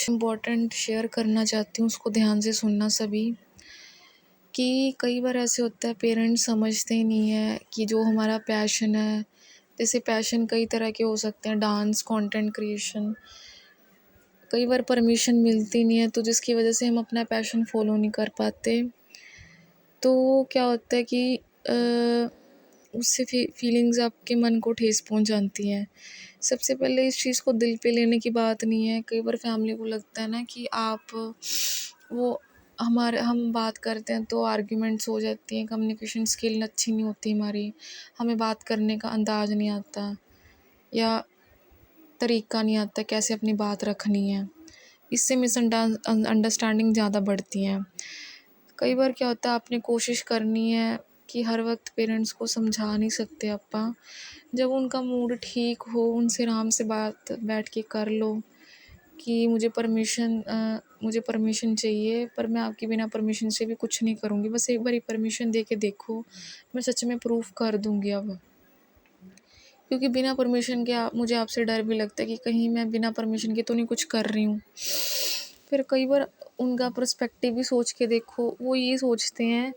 Important share करना चाहती हूँ, उसको ध्यान से सुनना सभी। कि कई बार ऐसे होता है पेरेंट्स समझते ही नहीं है कि जो हमारा पैशन है, जैसे पैशन कई तरह के हो सकते हैं, डांस, कंटेंट क्रिएशन। कई बार परमिशन मिलती नहीं है तो जिसकी वजह से हम अपना पैशन फॉलो नहीं कर पाते। तो क्या होता है कि उससे फीलिंग्स आपके मन को ठेस पहुंचाती हैं। सबसे पहले इस चीज़ को दिल पे लेने की बात नहीं है। कई बार फैमिली को लगता है ना कि आप वो हम बात करते हैं तो आर्ग्यूमेंट्स हो जाती हैं, कम्युनिकेशन स्किल अच्छी नहीं होती हमारी, हमें बात करने का अंदाज़ नहीं आता या तरीका नहीं आता कैसे अपनी बात रखनी है। इससे अंडरस्टैंडिंग ज़्यादा बढ़ती हैं। कई बार क्या होता है आपने कोशिश करनी है कि हर वक्त पेरेंट्स को समझा नहीं सकते आप। जब उनका मूड ठीक हो उनसे आराम से बात बैठ के कर लो कि मुझे परमिशन चाहिए, पर मैं आपकी बिना परमिशन से भी कुछ नहीं करूँगी, बस एक बारी परमिशन दे के देखो, मैं सच में प्रूफ कर दूँगी अब। क्योंकि बिना परमिशन के मुझे आपसे डर भी लगता है कि कहीं मैं बिना परमिशन के तो नहीं कुछ कर रही हूँ। फिर कई बार उनका पर्सपेक्टिव भी सोच के देखो, वो ये सोचते हैं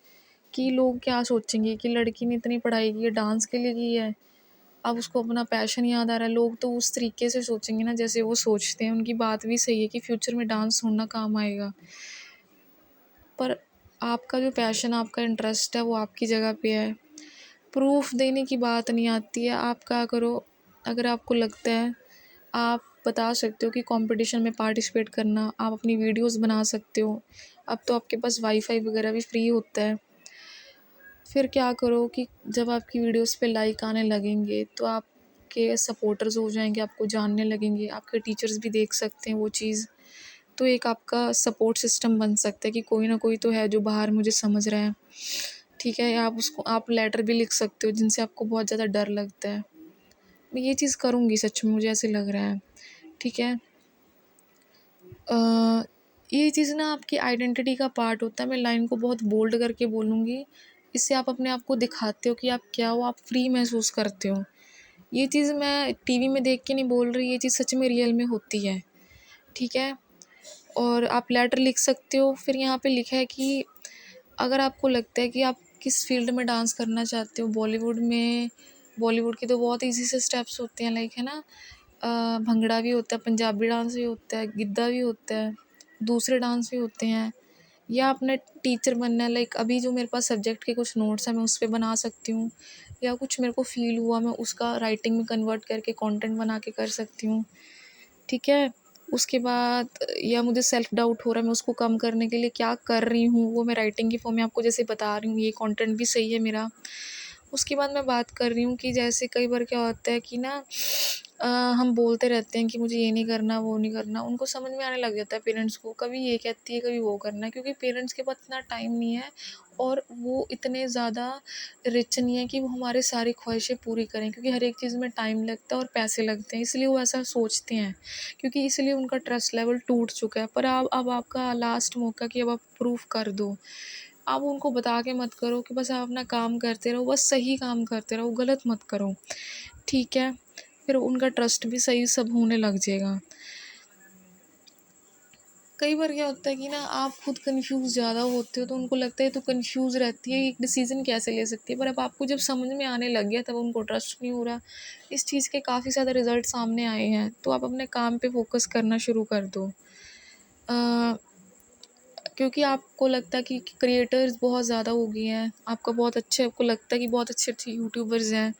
कि लोग क्या सोचेंगे कि लड़की ने इतनी पढ़ाई की है, डांस के लिए की है, अब उसको अपना पैशन याद आ रहा है। लोग तो उस तरीके से सोचेंगे ना जैसे वो सोचते हैं। उनकी बात भी सही है कि फ्यूचर में डांस होना काम आएगा, पर आपका जो पैशन, आपका इंटरेस्ट है वो आपकी जगह पे है। प्रूफ देने की बात नहीं आती है। आप क्या करो, अगर आपको लगता है आप बता सकते हो कि कंपटीशन में पार्टिसिपेट करना, आप अपनी वीडियोस बना सकते हो। अब तो आपके पास वाईफाई वगैरह भी फ्री होता है। फिर क्या करो कि जब आपकी वीडियोस पे लाइक आने लगेंगे तो आपके सपोर्टर्स हो जाएंगे, आपको जानने लगेंगे, आपके टीचर्स भी देख सकते हैं वो चीज़। तो एक आपका सपोर्ट सिस्टम बन सकता है कि कोई ना कोई तो है जो बाहर मुझे समझ रहा है। ठीक है, आप लेटर भी लिख सकते हो जिनसे आपको बहुत ज़्यादा डर लगता है। मैं ये चीज़ करूँगी, सच में मुझे ऐसे लग रहा है। ठीक है। ये चीज़ ना आपकी आइडेंटिटी का पार्ट होता है। मैं लाइन को बहुत बोल्ड करके बोलूँगी, इससे आप अपने आप को दिखाते हो कि आप क्या हो, आप फ्री महसूस करते हो। ये चीज़ मैं टीवी में देख के नहीं बोल रही, ये चीज़ सच में रियल में होती है। ठीक है। और आप लेटर लिख सकते हो। फिर यहाँ पे लिखा है कि अगर आपको लगता है कि आप किस फील्ड में डांस करना चाहते हो, बॉलीवुड के तो बहुत ईजी से स्टेप्स होते हैं, लाइक है ना, भंगड़ा भी होता है, पंजाबी डांस भी होता है, गिद्धा भी होता है, दूसरे डांस भी होते हैं। या अपने टीचर बनना है, लाइक अभी जो मेरे पास सब्जेक्ट के कुछ नोट्स हैं मैं उस पर बना सकती हूँ, या कुछ मेरे को फील हुआ मैं उसका राइटिंग में कन्वर्ट करके कंटेंट बना के कर सकती हूँ। ठीक है। उसके बाद या मुझे सेल्फ डाउट हो रहा है, मैं उसको कम करने के लिए क्या कर रही हूँ वो मैं राइटिंग की फॉर्म में आपको जैसे बता रही हूँ, ये कंटेंट भी सही है मेरा। उसके बाद मैं बात कर रही हूँ कि जैसे कई बार क्या होता है कि ना हम बोलते रहते हैं कि मुझे ये नहीं करना, वो नहीं करना, उनको समझ में आने लग जाता है पेरेंट्स को, कभी ये कहती है कभी वो करना है, क्योंकि पेरेंट्स के पास इतना टाइम नहीं है और वो इतने ज़्यादा रिच नहीं है कि वो हमारी सारी ख्वाहिशें पूरी करें, क्योंकि हर एक चीज़ में टाइम लगता है और पैसे लगते हैं, इसलिए वो ऐसा सोचते हैं, क्योंकि इसलिए उनका ट्रस्ट लेवल टूट चुका है। पर अब आपका लास्ट मौका कि अब आप प्रूफ कर दो। आप उनको बता के मत करो कि बस आप अपना काम करते रहो, बस सही काम करते रहो, गलत मत करो। ठीक है। फिर उनका ट्रस्ट भी सही सब होने लग जाएगा। कई बार क्या होता है कि ना आप खुद कंफ्यूज ज़्यादा होते हो तो उनको लगता है तो कंफ्यूज रहती है, एक डिसीज़न कैसे ले सकती है, पर अब आपको जब समझ में आने लग गया तब उनको ट्रस्ट नहीं हो रहा। इस चीज़ के काफ़ी ज़्यादा रिजल्ट सामने आए हैं, तो आप अपने काम पे फोकस करना शुरू कर दो। अ, क्योंकि आपको लगता है कि क्रिएटर्स बहुत ज़्यादा हो गए हैं, आपका बहुत अच्छे, आपको लगता है कि बहुत अच्छे अच्छे यूट्यूबर्स हैं,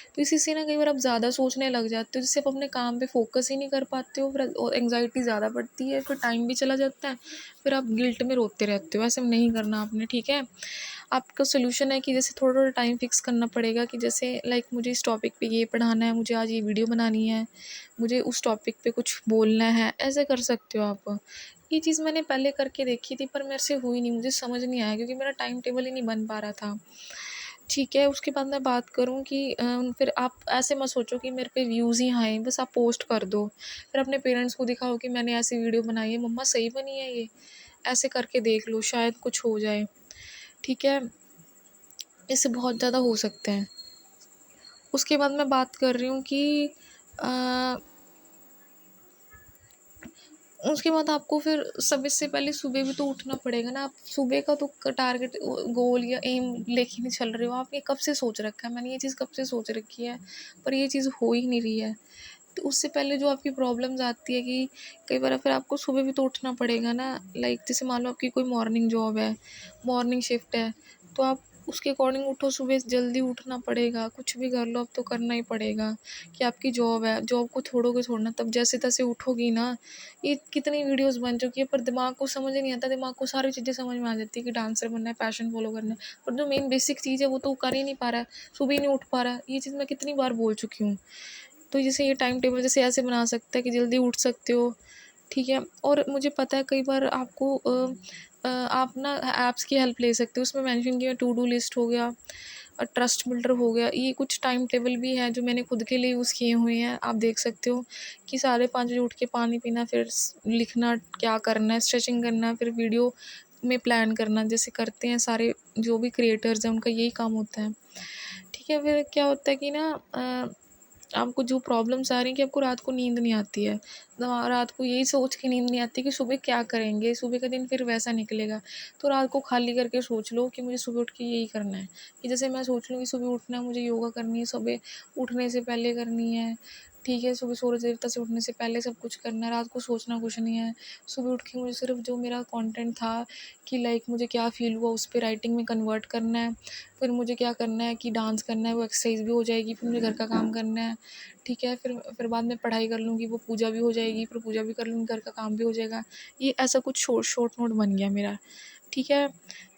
तो इसी से ना कई बार आप ज़्यादा सोचने लग जाते हो, जिससे आप अपने काम पे फोकस ही नहीं कर पाते हो, फिर और एंग्जाइटी ज़्यादा बढ़ती है, फिर टाइम भी चला जाता है, फिर आप गिल्ट में रोते रहते हो। ऐसा नहीं करना आपने। ठीक है। आपका सोल्यूशन है कि जैसे थोड़ा थोड़ा टाइम फिक्स करना पड़ेगा कि जैसे लाइक मुझे इस टॉपिक पे ये पढ़ाना है, मुझे आज ये वीडियो बनानी है, मुझे उस टॉपिक पे कुछ बोलना है, ऐसे कर सकते हो आप। ये चीज़ मैंने पहले करके देखी थी पर मेरे से हुई नहीं, मुझे समझ नहीं आया क्योंकि मेरा टाइम टेबल ही नहीं बन पा रहा था। ठीक है। उसके बाद मैं बात करूँ कि फिर आप ऐसे मत सोचो कि मेरे पे व्यूज़ ही आएँ, बस आप पोस्ट कर दो। फिर अपने पेरेंट्स को दिखाओ कि मैंने ऐसी वीडियो बनाई है, मम्मा सही बनी है ये, ऐसे करके देख लो शायद कुछ हो जाए। ठीक है। इससे बहुत ज़्यादा हो सकते हैं। उसके बाद मैं बात कर रही हूँ कि अ, उसके बाद आपको फिर सबसे से पहले सुबह भी तो उठना पड़ेगा ना। आप सुबह का तो टारगेट गोल या एम लेके नहीं चल रहे हो। आप ये कब से सोच रखा है, मैंने ये चीज़ कब से सोच रखी है, पर ये चीज़ हो ही नहीं रही है। तो उससे पहले जो आपकी प्रॉब्लम्स आती है कि कई बार फिर आपको सुबह भी तो उठना पड़ेगा ना। लाइक जैसे मान लो आपकी कोई मॉर्निंग जॉब है, मॉर्निंग शिफ्ट है, तो आप उसके अकॉर्डिंग उठो, सुबह जल्दी उठना पड़ेगा। कुछ भी कर लो, अब तो करना ही पड़ेगा। कि आपकी जॉब है, जॉब को छोड़ोगे छोड़ना, तब जैसे तैसे उठोगी ना। ये कितनी वीडियोस बन चुकी है, पर दिमाग को समझ ही नहीं आता। दिमाग को सारी चीज़ें समझ में आ जाती है कि डांसर बनना है, पैशन फॉलो करना है, पर जो मेन बेसिक चीज़ है वो तो कर ही नहीं पा रहा है, सुबह ही नहीं उठ पा रहा है। ये चीज़ मैं कितनी बार बोल चुकी हूँ। तो जैसे ये टाइम टेबल जैसे ऐसे बना सकते हैं कि जल्दी उठ सकते हो, ठीक है। और मुझे पता है कई बार आपको आप ना ऐप्स की हेल्प ले सकते हो। उसमें मेंशन किया टू डू लिस्ट हो गया, ट्रस्ट बिल्डर हो गया, ये कुछ टाइम टेबल भी है जो मैंने खुद के लिए यूज़ किए हुए हैं। आप देख सकते हो कि साढ़े 5 बजे उठ के पानी पीना, फिर लिखना क्या करना है, स्ट्रेचिंग करना है, फिर वीडियो में प्लान करना, जैसे करते हैं सारे जो भी क्रिएटर्स हैं, उनका यही काम होता है, ठीक है। फिर क्या होता है कि ना आपको जो प्रॉब्लम्स आ रही हैं कि आपको रात को नींद नहीं आती है। रात को यही सोच के नींद नहीं आती कि सुबह क्या करेंगे, सुबह का दिन फिर वैसा निकलेगा। तो रात को खाली करके सोच लो कि मुझे सुबह उठ के यही करना है। कि जैसे मैं सोच लूँ कि सुबह उठना है, मुझे योगा करनी है, सुबह उठने से पहले करनी है, ठीक है। सुबह सूरज देवता से उठने से पहले सब कुछ करना है, रात को सोचना कुछ नहीं है। सुबह उठ के मुझे सिर्फ़ जो मेरा कंटेंट था कि लाइक मुझे क्या फ़ील हुआ, उस पे राइटिंग में कन्वर्ट करना है। फिर मुझे क्या करना है कि डांस करना है, वो एक्सरसाइज भी हो जाएगी, फिर मुझे घर का काम करना है, ठीक है। फिर बाद में पढ़ाई कर लूँगी, वो पूजा भी हो जाएगी, फिर पूजा भी कर लूँगी, घर का काम भी हो जाएगा। ये ऐसा कुछ शॉर्ट शॉर्ट नोट बन गया मेरा, ठीक है।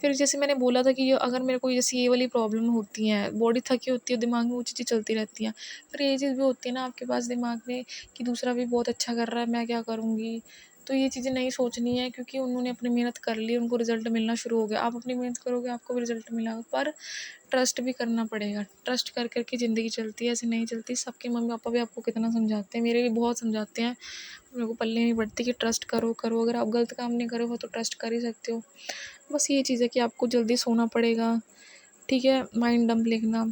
फिर जैसे मैंने बोला था कि ये अगर मेरे को जैसे ये वाली प्रॉब्लम होती हैं, बॉडी थकी होती है, दिमाग में वो चीज़ें चलती रहती हैं। फिर ये चीज़ भी होती है ना आपके पास दिमाग में कि दूसरा भी बहुत अच्छा कर रहा है, मैं क्या करूँगी? तो ये चीज़ें नहीं सोचनी है, क्योंकि उन्होंने अपनी मेहनत कर ली, उनको रिज़ल्ट मिलना शुरू हो गया। आप अपनी मेहनत करोगे, आपको भी रिज़ल्ट मिलेगा, पर ट्रस्ट भी करना पड़ेगा। ट्रस्ट कर कर के ज़िंदगी चलती है, ऐसे नहीं चलती। सबके मम्मी-पापा भी आपको कितना समझाते हैं, मेरे भी बहुत समझाते हैं। मेरे को पल्ले नहीं पड़ती कि ट्रस्ट करो, करो। अगर आप गलत काम नहीं करे हो तो ट्रस्ट कर ही सकते हो। बस ये चीज़ है कि आपको जल्दी सोना पड़ेगा, ठीक है। माइंड डंप लिखना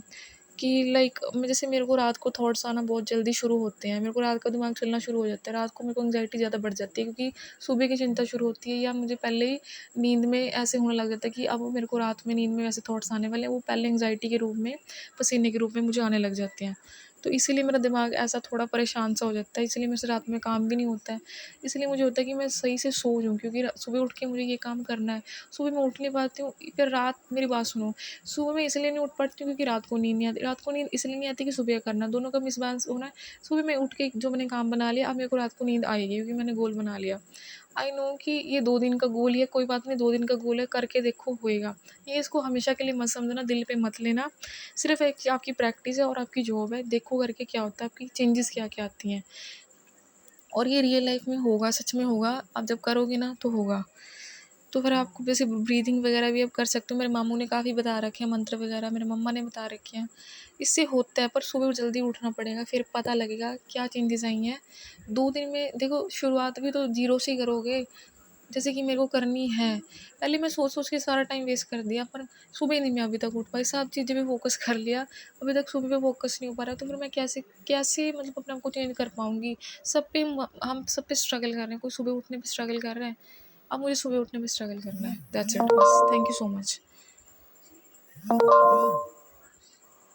कि लाइक मैं जैसे मेरे को रात को थॉट्स आना बहुत जल्दी शुरू होते हैं। मेरे को रात का दिमाग चलना शुरू हो जाता है। रात को मेरे को एंग्ज़ायटी ज़्यादा बढ़ जाती है, क्योंकि सुबह की चिंता शुरू होती है, या मुझे पहले ही नींद में ऐसे होने लग जाता है कि अब मेरे को रात में नींद में वैसे थॉट्स आने वाले हैं, वो पहले एंग्ज़ायटी के रूप में, पसीने के रूप में मुझे आने लग जाते हैं। तो इसीलिए मेरा दिमाग ऐसा थोड़ा परेशान सा हो जाता है, इसलिए मेरे से रात में काम भी नहीं होता है। इसलिए मुझे होता है कि मैं सही से सो जाऊँ, क्योंकि सुबह उठ के मुझे ये काम करना है। सुबह मैं उठ नहीं पाती हूँ, फिर रात मेरी बात सुनो, सुबह मैं इसलिए नहीं उठ पाती हूँ क्योंकि रात को नींद नहीं आती। रात को नींद इसलिए नहीं आती कि सुबह करना, दोनों का मिसबैलेंस होना है। सुबह मैं उठ के जो मैंने काम बना लिया, अब मेरे को रात को नींद आएगी, क्योंकि मैंने गोल बना लिया। आई नो कि ये 2 दिन का गोल ही है, कोई बात नहीं, 2 दिन का गोल है, करके देखो होएगा। ये इसको हमेशा के लिए मत समझना, दिल पे मत लेना। सिर्फ़ एक आपकी प्रैक्टिस है और आपकी जॉब है, देखो करके क्या होता है, आपकी चेंजेस क्या-क्या आती हैं। और ये रियल लाइफ़ में होगा, सच में होगा, आप जब करोगे ना तो होगा। तो फिर आपको जैसे ब्रीदिंग वगैरह भी आप कर सकते हो। मेरे मामू ने काफ़ी बता रखे हैं मंत्र वगैरह, मेरे मम्मा ने बता रखे हैं। इससे होता है, पर सुबह जल्दी उठना पड़ेगा, फिर पता लगेगा क्या चेंजेस आई हैं। 2 दिन में देखो, शुरुआत भी तो ज़ीरो से ही करोगे। जैसे कि मेरे को करनी है, पहले मैं सोच-सोच के सारा टाइम वेस्ट कर दिया, पर सुबह नहीं मैं अभी तक उठ पाई। सब चीज़ें पे फ़ोकस कर लिया, अभी तक सुबह पे फ़ोकस नहीं हो पा रहा, तो फिर मैं कैसे कैसे मतलब अपने आप को चेंज कर पाऊँगी? हम सब पे स्ट्रगल कर रहे हैं, कोई सुबह उठने पे स्ट्रगल कर रहा है। अब मुझे सुबह उठने में स्ट्रगल करना है। दैट्स इट बस। Thank you so much.